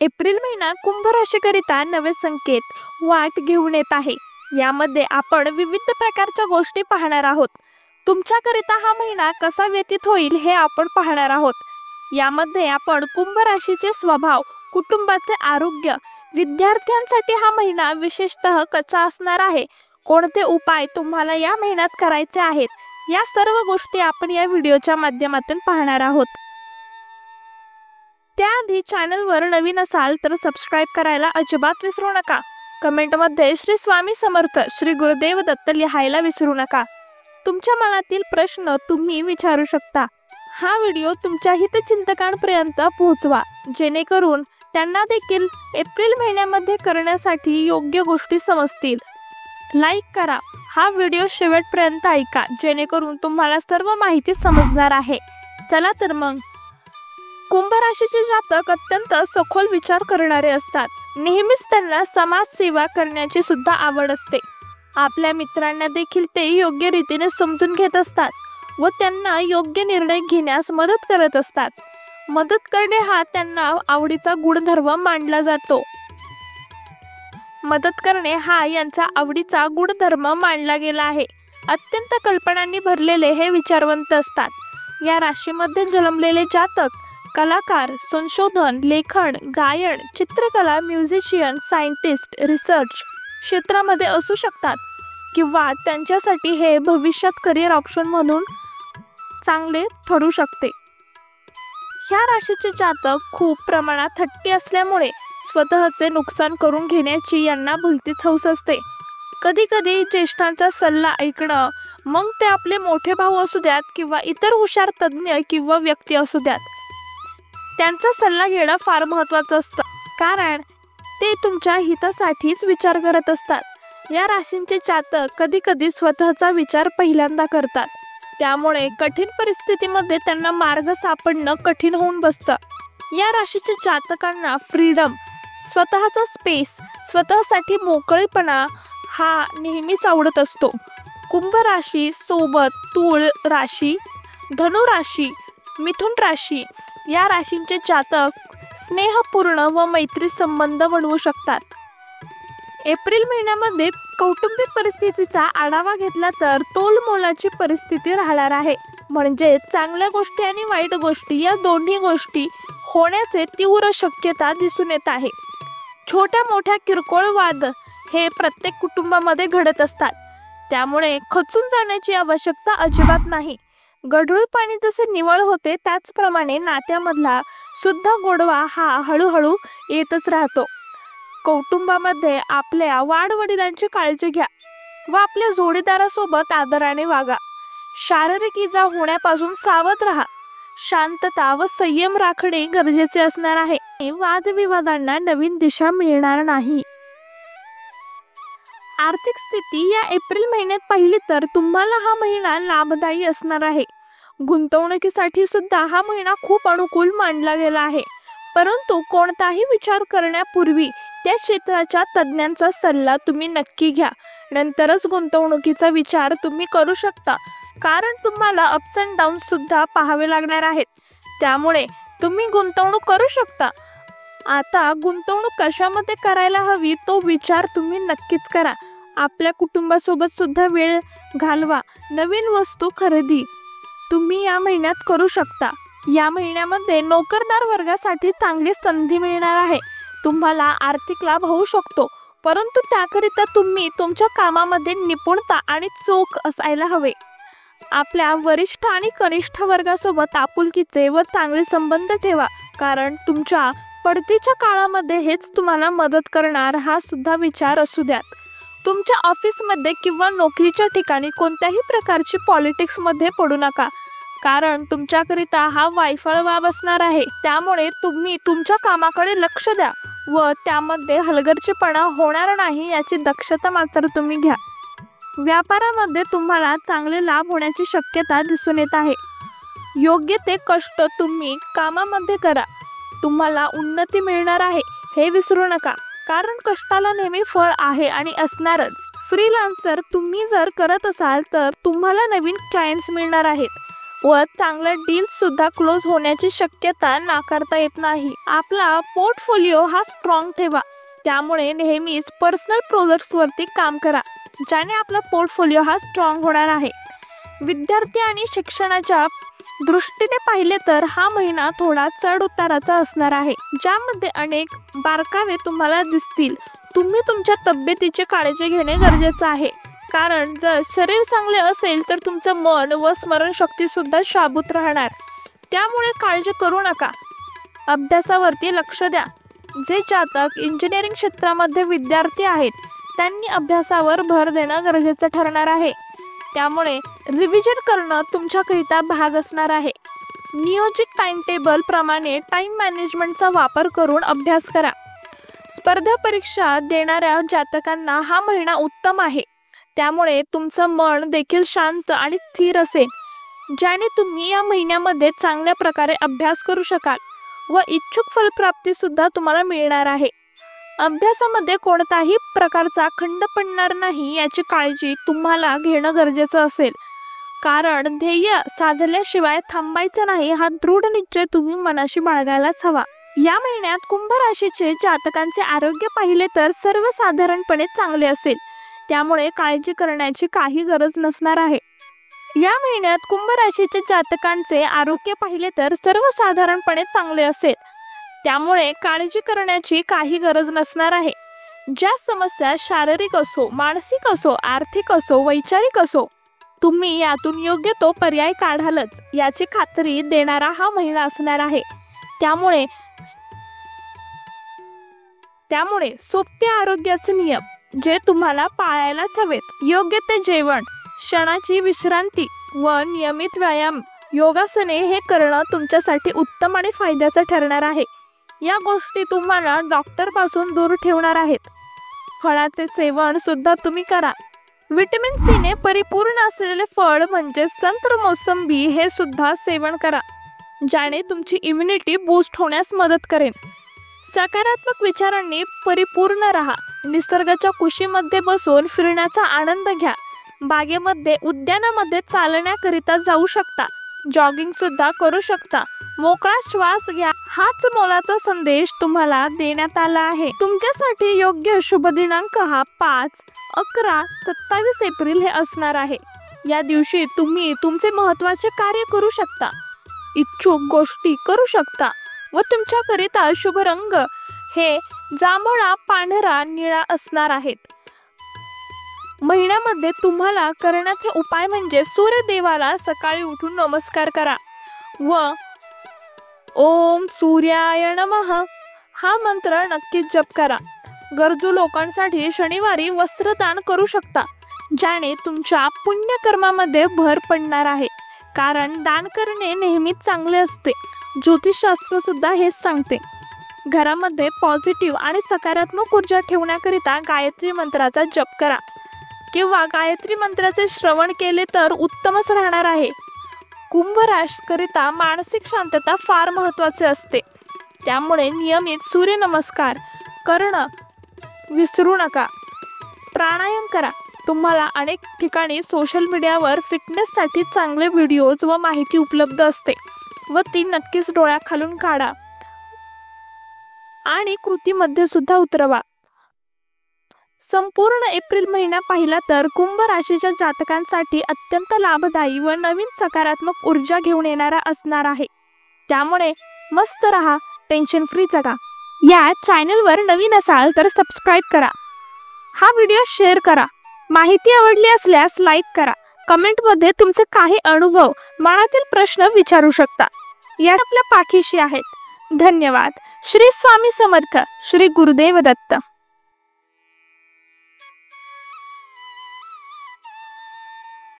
April महिना कुंभ राशीकरिता नवे संकेत वाट घेऊन येत आहे। यामध्ये आपण विविध प्रकारच्या गोष्टी पाहणार आहोत। तुमच्याकरिता हा महिना कसा व्यतीत होईल हे आपण पाहणार आहोत। यामध्ये आपण कुंभ राशीचे स्वभाव, कुटुंबाचे आरोग्य, विद्यार्थ्यांसाठी हा महिना विशेषतः कसा असणार आहे, कोणते उपाय तुम्हाला या महिन्यात करायचे आहेत, या सर्व गोष्टी आपण या व्हिडिओच्या माध्यमातून पाहणार आहोत। त्याआधी चॅनलवर नवीन असाल तर सबस्क्राइब करायला अजिबात विसरू नका। कमेंटमध्ये श्री स्वामी समर्थ, श्री गुरुदेव दत्त लिहायला विसरू नका। तुमच्या मनातील प्रश्न तुम्ही विचारू शकता। हा व्हिडिओ तुमच्या हितचिंतकांपर्यंत पोहोचवा, जेणेकरून त्यांना देखील एप्रिल महिन्यामध्ये करण्यासाठी योग्य गोष्टी समजतील। लाईक करा, हा व्हिडिओ शेवटपर्यंत ऐका, जेणेकरून तुम्हाला सर्व माहिती समजणार आहे। चला तर मग, कुंभ राशीचे जातक अत्यंत सखोल विचार करणारे असतात। नेहमीच त्यांना समाजसेवा करण्याची सुद्धा आवड असते। आपल्या मित्रांना देखील ते योग्य रीतीने समजून घेत असतात व त्यांना योग्य निर्णय घेण्यास मदत करत असतात। मदत करणे हा त्यांना आवडीचा गुणधर्म मानला जातो। मदत करणे हा यांचा आवडीचा गुणधर्म मानला गेला आहे। अत्यंत कल्पनांनी भरलेले हे विचारवंत असतात। या राशीमध्ये जन्मलेले जातक कलाकार, संशोधन, लेखन, गायन, चित्रकला, म्युझिशियन, सायंटिस्ट, रिसर्च क्षेत्रामध्ये असू शकतात किंवा त्यांच्यासाठी हे भविष्यात करिअर ऑप्शन म्हणून चांगले ठरू शकते। ह्या राशीचे जातक खूप प्रमाणात हट्टी असल्यामुळे स्वतःचे नुकसान करून घेण्याची यांना भलतीच हौस असते। कधी कधी ज्येष्ठांचा सल्ला ऐकणं, मग ते आपले मोठे भाऊ असू द्यात किंवा इतर हुशार तज्ज्ञ किंवा व्यक्ती असू द्यात, त्यांचा सल्ला घेणं फार महत्त्वाचं असतं, कारण ते तुमच्या हितासाठीच विचार करत असतात। या राशींचे जातक कधी कधी स्वतःचा विचार पहिल्यांदा करतात, त्यामुळे कठीण परिस्थितीमध्ये त्यांना मार्ग सापडणं कठीण होऊन बसतं। या राशीच्या जातकांना फ्रीडम, स्वतःचा स्पेस, स्वतःसाठी मोकळेपणा हा नेहमीच आवडत असतो। कुंभ राशी सोबत तूळ राशी, धनु राशी, मिथुन राशी या राशींचे जातक स्नेहपूर्ण व मैत्री संबंध बनवू शकतात। एप्रिल महिन्यामध्ये कौटुंबिक परिस्थितीचा आढावा घेतला तर तोलमोलाची परिस्थिती राहणार आहे। म्हणजे चांगल्या गोष्टी आणि वाईट गोष्टी या दोन्ही गोष्टी होण्याचे तीव्र शक्यता दिसून येत आहे। छोट्या मोठ्या किरकोळ वाद हे प्रत्येक कुटुंबामध्ये घडत असतात, त्यामुळे खचून जाण्याची आवश्यकता अजिबात नाही। गढूळ पाणी जसे निवळ होते त्याचप्रमाणे नात्यामधला सुद्धा गोडवा हा हळूहळू येतच राहतो। कौटुंबामध्ये आपल्या वाडवडिलांची काळजी घ्या व आपल्या जोडीदारासोबत आदराने वागा। शारीरिक इजा होण्यापासून सावध राहा। शांतता व संयम राखणे गरजेचे असणार आहे। वादविवादांना नवीन दिशा मिळणार नाही। आर्थिक स्थिती या एप्रिल महिन्यात पाहिली तर तुम्हाला हा महिना लाभदायी असणार आहे। गुंतवणुकीसाठी सुद्धा हा महिना खूप अनुकूल मानला गेला आहे, परंतु कोणताही विचार करण्यापूर्वी त्या क्षेत्राच्या तज्ज्ञांचा सल्ला तुम्ही नक्की घ्या, नंतरच गुंतवणुकीचा विचार तुम्ही करू शकता, कारण तुम्हाला अप्स अँड डाऊन्स सुद्धा पाहावे लागणार आहेत, त्यामुळे तुम्ही गुंतवणूक करू शकता। आता गुंतवणूक कशामध्ये करायला हवी तो विचार तुम्ही नक्कीच करा। आपल्या कुटुंबासोबत सुद्धा वेळ घालवा। नवीन वस्तू खरेदी तुम्ही या महिन्यात करू शकता। या महिन्यामध्ये नोकरदार वर्गासाठी चांगली संधी मिळणार आहे। तुम्हाला आर्थिक लाभ होऊ शकतो, परंतु त्याकरिता तुम्ही तुमच्या कामामध्ये निपुणता आणि चोख असायला हवे। आपल्या वरिष्ठ आणि कनिष्ठ वर्गासोबत आपुलकीचे व चांगले संबंध ठेवा, कारण तुमच्या पडतीच्या काळामध्ये हेच तुम्हाला मदत करणार हा सुद्धा विचार असू द्यात। तुमच्या ऑफिसमध्ये किंवा नोकरीच्या ठिकाणी कोणत्याही प्रकारची पॉलिटिक्समध्ये पडू नका, कारण तुमच्याकरिता हा वायफळ बाब असणार आहे। त्यामुळे तुम्ही तुमच्या कामाकडे लक्ष द्या व त्यामध्ये हलगर्जीपणा होणार नाही याची दक्षता मात्र तुम्ही घ्या। व्यापारामध्ये तुम्हाला चांगले लाभ होण्याची शक्यता दिसून येत आहे। योग्य ते कष्ट तुम्ही कामामध्ये करा, तुम्हाला उन्नती मिळणार आहे हे विसरू नका, कारण कष्टाला नेहमी फळ आहे आणि असणारच। फ्रीलान्सर तुम्ही जर करत असाल तर तुम्हाला नवीन क्लायंट्स मिळणार आहेत व चांगल्या डील्स सुद्धा क्लोज होण्याची शक्यता नाकारता येत नाही। आपला पोर्टफोलिओ हा स्ट्रॉंग ठेवा, त्यामुळे नेहमीच पर्सनल प्रोजेक्ट्स वरती काम करा, ज्याने आपला पोर्टफोलिओ हा स्ट्रॉंग होणार आहे। विद्यार्थी आणि शिक्षणाच्या दृष्टीने पाहिले तर हा महिना थोडा चढ उताराचा असणार आहे, ज्यामध्ये अनेक बारकावे तुम्हाला दिसतील। तुम्ही तुमच्या तब्येतीची काळजी घेणे गरजेचे आहे, कारण जर शरीर चांगले असेल तर तुमचं मन व स्मरणशक्ती सुद्धा शाबूत राहणार, त्यामुळे काळजी करू नका। अभ्यासावरती लक्ष द्या। जे जातक इंजिनिअरिंग क्षेत्रामध्ये विद्यार्थी आहेत त्यांनी अभ्यासावर भर देणं गरजेचं ठरणार आहे, त्यामुळे रिव्हिजन करणं तुमच्याकरिता भाग असणार आहे। नियोजित टाइम टेबल प्रमाणे टाइम मॅनेजमेंटचा वापर करून अभ्यास करा। स्पर्धा परीक्षा देणाऱ्या जातकांना हा महिना उत्तम आहे, त्यामुळे तुमचं मन देखील शांत आणि स्थिर असेल, ज्याने तुम्ही या महिन्यामध्ये चांगल्या प्रकारे अभ्यास करू शकाल व इच्छुक फलप्राप्ती सुद्धा तुम्हाला मिळणार आहे। अभ्यासामध्ये कोणताही प्रकारचा खंड पडणार नाही याची काळजी तुम्हाला घेणं गरजेचं असेल, कारण ध्येय साधल्याशिवाय थांबायचं नाही हा दृढ निश्चय तुम्ही मनाशी बाळगायलाच हवा। या महिन्यात कुंभ राशीचे जातकांचे आरोग्य पाहिले तर सर्वसाधारणपणे चांगले असेल, त्यामुळे काळजी करण्याची काही गरज नसणार आहे। या महिन्यात कुंभ राशीच्या जातकांचे आरोग्य पाहिले तर सर्वसाधारणपणे चांगले असेल, त्यामुळे काळजी करण्याची काही गरज नसणार आहे। ज्या समस्या शारीरिक असो, मानसिक असो, आर्थिक असो, वैचारिक असो, तुम्ही यातून योग्य तो पर्याय काढालच याची खात्री देणारा हा महिना असणार आहे। त्यामुळे सोपे आरोग्याचे नियम जे तुम्हाला पाळायलाच हवेत, योग्य ते जेवण, क्षणाची विश्रांती व नियमित व्यायाम, योगासने हे करणं तुमच्यासाठी उत्तम आणि फायद्याचं ठरणार आहे। या गोष्टी तुम्हाला डॉक्टर पासून दूर ठेवणार आहेत। फळाचे सेवन सुद्धा तुम्ही करा। विटॅमिन सी ने परिपूर्ण असलेले फळ म्हणजे संत्र, मोसंबी हे सुद्धा सेवन करा, ज्याने तुमची इम्युनिटी बूस्ट होण्यास मदत करेल। सकारात्मक विचारांनी परिपूर्ण राहा। निसर्गाच्या कुशीमध्ये बसून फिरण्याचा आनंद घ्या। बागेमध्ये, उद्यानामध्ये चालण्याकरिता जाऊ शकता, जॉगिंग सुद्धा करू शकता। मोकळा श्वास घ्या। हाच मोलाचा संदेश तुम्हाला देण्यात आला आहे। तुमच्यासाठी योग्य शुभ दिनांक हा 5, 11, 27 एप्रिल हे असणार आहे। या दिवशी तुम्ही तुमचे महत्त्वाचे कार्य करू शकता, इच्छुक गोष्टी करू शकता व तुमच्याकरिता शुभ रंग हे जांभळा, पांढरा, निळा असणार आहेत। महिन्यामध्ये तुम्हाला करण्याचे उपाय म्हणजे सूर्यदेवाला सकाळी उठून नमस्कार करा व ओम सूर्याय नमः हा मंत्र नक्कीच जप करा। गरजू लोकांसाठी शनिवारी वस्त्रदान करू शकता, ज्याने तुमच्या पुण्यकर्मामध्ये भर पडणार आहे, कारण दान करणे नेहमीच चांगले असते। ज्योतिषशास्त्र सुद्धा हेच सांगते। घरामध्ये पॉझिटिव्ह आणि सकारात्मक ऊर्जा ठेवण्याकरिता गायत्री मंत्राचा जप करा किंवा गायत्री मंत्राचे श्रवण केले तर उत्तमच राहणार आहे। कुंभ राशीकरिता मानसिक शांतता फार महत्त्वाचे असते, त्यामुळे नियमित सूर्यनमस्कार करणं विसरू नका। प्राणायाम करा। तुम्हाला अनेक ठिकाणी सोशल मीडियावर फिटनेससाठी चांगले व्हिडिओज व माहिती उपलब्ध असते व ती नक्कीच डोळ्याखालून काढा आणि कृतीमध्ये सुद्धा उतरवा। संपूर्ण एप्रिल महिना पाहिला तर कुंभ राशीच्या जातकांसाठी अत्यंत लाभदायी व नवीन सकारात्मक ऊर्जा घेऊन येणारा असणार आहे, त्यामुळे मस्त रहा, टेन्शन फ्री जगा। या चॅनलवर नवीन असाल तर सबस्क्राईब करा, हा व्हिडिओ शेअर करा, माहिती आवडली असल्यास लाईक करा, कमेंटमध्ये तुमचे काही अनुभव, मनातील प्रश्न विचारू शकता, या आपल्या पाठीशी आहेत। धन्यवाद। श्री स्वामी समर्थ, श्री गुरुदेव दत्त।